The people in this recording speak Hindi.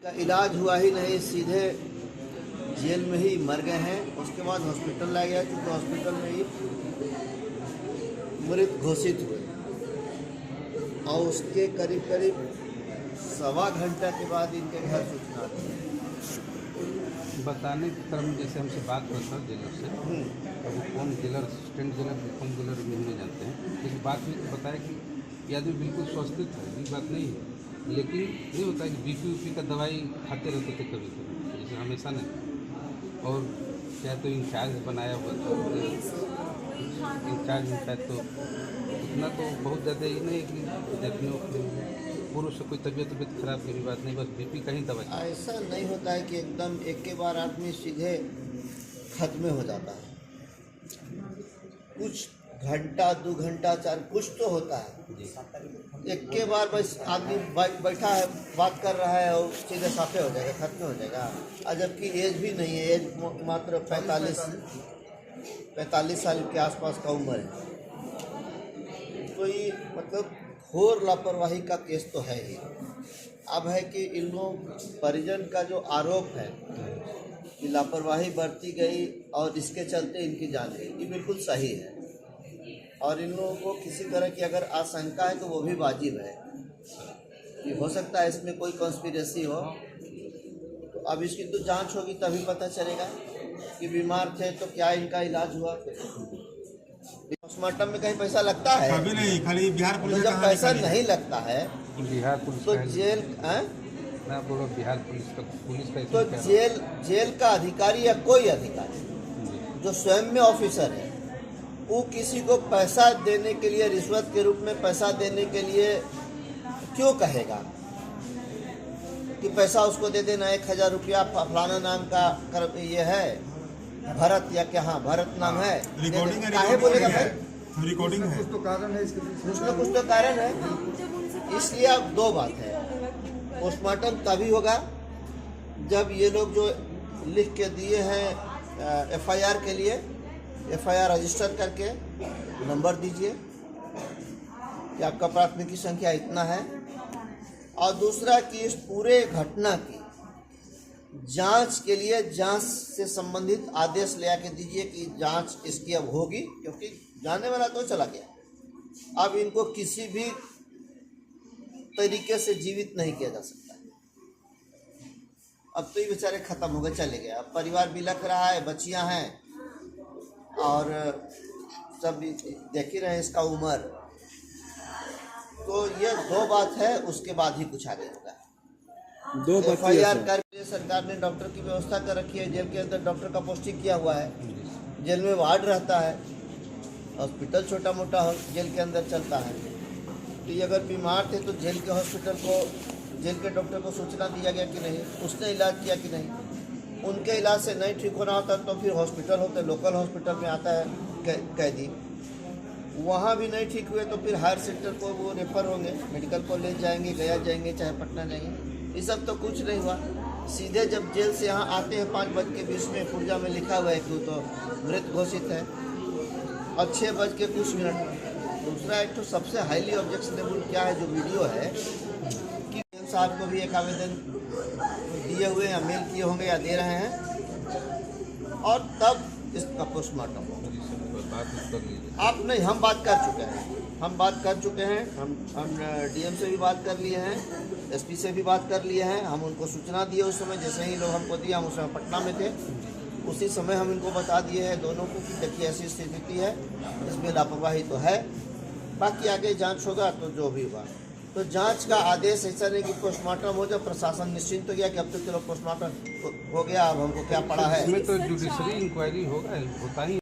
का इलाज हुआ ही नहीं, सीधे जेल में ही मर गए हैं। उसके बाद हॉस्पिटल लाया गया, क्योंकि हॉस्पिटल में ही मृत घोषित हुए और उसके करीब करीब सवा घंटा के बाद इनके घर सूचना दी। बताने के क्रम में जैसे हमसे बात करता है जेलर से, तो वो कौन जेलर, असिस्टेंट जेलर कौन जेलर भी नहीं जानते हैं। लेकिन बात में तो बताया कि ये आदमी बिल्कुल स्वस्थ है, ये बात नहीं है। लेकिन ये होता है कि बीपी का दवाई खाते रहते थे कभी कभी, जैसे हमेशा नहीं। और क्या तो इंचार्ज बनाया हुआ था, इंचार्ज में तो उतना तो बहुत ज़्यादा ही नहीं कि देखने पूर्व से कोई तबीयत खराब की भी बात नहीं, बस बीपी का ही दवाई। ऐसा नहीं होता है कि एकदम एक के बार आदमी सीधे खत्म हो जाता है। कुछ घंटा, 2 घंटा, 4 कुछ तो होता है। एक के बार बस आदमी बैठा है, बात कर रहा है और सीधे साफे हो जाएगा, खत्म हो जाएगा। और जबकि एज भी नहीं है, एज मात्र 45 साल के आसपास का उम्र है। तो ये मतलब घोर लापरवाही का केस तो है ही। अब है कि इन लोग परिजन का जो आरोप है कि लापरवाही बरती गई और इसके चलते इनकी जान गई, ये बिल्कुल सही है। और इन लोगों को किसी तरह की अगर आशंका है तो वो भी वाजिब है कि हो सकता है इसमें कोई कॉन्स्पिरेसी हो। तो अब इसकी तो जांच होगी तभी पता चलेगा कि बीमार थे तो क्या इनका इलाज हुआ। पोस्टमार्टम में कहीं पैसा लगता है? कभी नहीं, खाली बिहार पुलिस। तो जब पैसा नहीं लगता है बिहार पुलिस तो का जेल मैं बोलो बिहार पुलिस का तो जेल का अधिकारी या कोई अधिकारी जो स्वयं में ऑफिसर है, वो किसी को पैसा देने के लिए, रिश्वत के रूप में पैसा देने के लिए क्यों कहेगा कि पैसा उसको दे देना 1000 रुपया, फलाना नाम का ये है भरत या क्या, हाँ भरत नाम है, रिकॉर्डिंग काहे बोलेगा भाई? रिकॉर्डिंग है, कुछ तो कारण है इसके पीछे, कुछ न कुछ तो कारण है। इसलिए अब 2 बात है, पोस्टमार्टम तभी होगा जब ये लोग जो लिख के दिए हैं एफआईआर के लिए, एफआईआर रजिस्टर करके नंबर दीजिए कि आपका प्राथमिकी संख्या इतना है। और दूसरा कि इस पूरे घटना की जांच के लिए जांच से संबंधित आदेश ले आके दीजिए कि जांच इसकी अब होगी, क्योंकि जाने वाला तो चला गया। अब इनको किसी भी तरीके से जीवित नहीं किया जा सकता। अब तो ये बेचारे खत्म हो गए, चले गए। अब परिवार बिलख रहा है, बच्चियां हैं और सब देख ही रहे इसका उम्र। तो ये 2 बात है, उसके बाद ही कुछ आगे होगा। 2 एफआईआर करके सरकार ने डॉक्टर की व्यवस्था कर रखी है, जेल के अंदर डॉक्टर का पोस्टिंग किया हुआ है, जेल में वार्ड रहता है, हॉस्पिटल छोटा मोटा जेल के अंदर चलता है। तो ये अगर बीमार थे तो जेल के हॉस्पिटल को, जेल के डॉक्टर को सूचना दिया गया कि नहीं, उसने इलाज किया कि नहीं। उनके इलाज से नहीं ठीक होना होता तो फिर हॉस्पिटल होते, लोकल हॉस्पिटल में आता है कैदी, वहाँ भी नहीं ठीक हुए तो फिर हायर सेंटर को वो रेफर होंगे, मेडिकल कॉलेज जाएंगे, गया जाएंगे, चाहे पटना जाएंगे। ये सब तो कुछ नहीं हुआ। सीधे जब जेल से यहाँ आते हैं 5:20 में पुर्जा में लिखा हुआ है कि तो मृत घोषित है, और 6 कुछ मिनट। दूसरा एक तो सबसे हाईली ऑब्जेक्शनेबल क्या है, जो वीडियो है कि साहब को भी एक आवेदन दिए हुए या मेल किए होंगे या दे रहे हैं, और तब इसका पोस्टमार्टम होगा। आप नहीं, हम बात कर चुके हैं, हम डीएम से भी बात कर लिए हैं, एसपी से भी बात कर लिए हैं। हम उनको सूचना दिए उस समय, जैसे ही लोग हमको दिया, हम उस समय पटना में थे, उसी समय हम इनको बता दिए हैं दोनों को कि देखिए ऐसी स्थिति है, इसमें लापरवाही तो है, बाकी आगे जांच होगा तो जो भी होगा। तो जांच का आदेश ऐसा नहीं कि पोस्टमार्टम हो जाए, प्रशासन निश्चिंत हो गया कि अब तो चलो पोस्टमार्टम हो गया, अब हमको क्या पड़ा है। इसमें तो जुडिशरी इंक्वायरी होगा, होता ही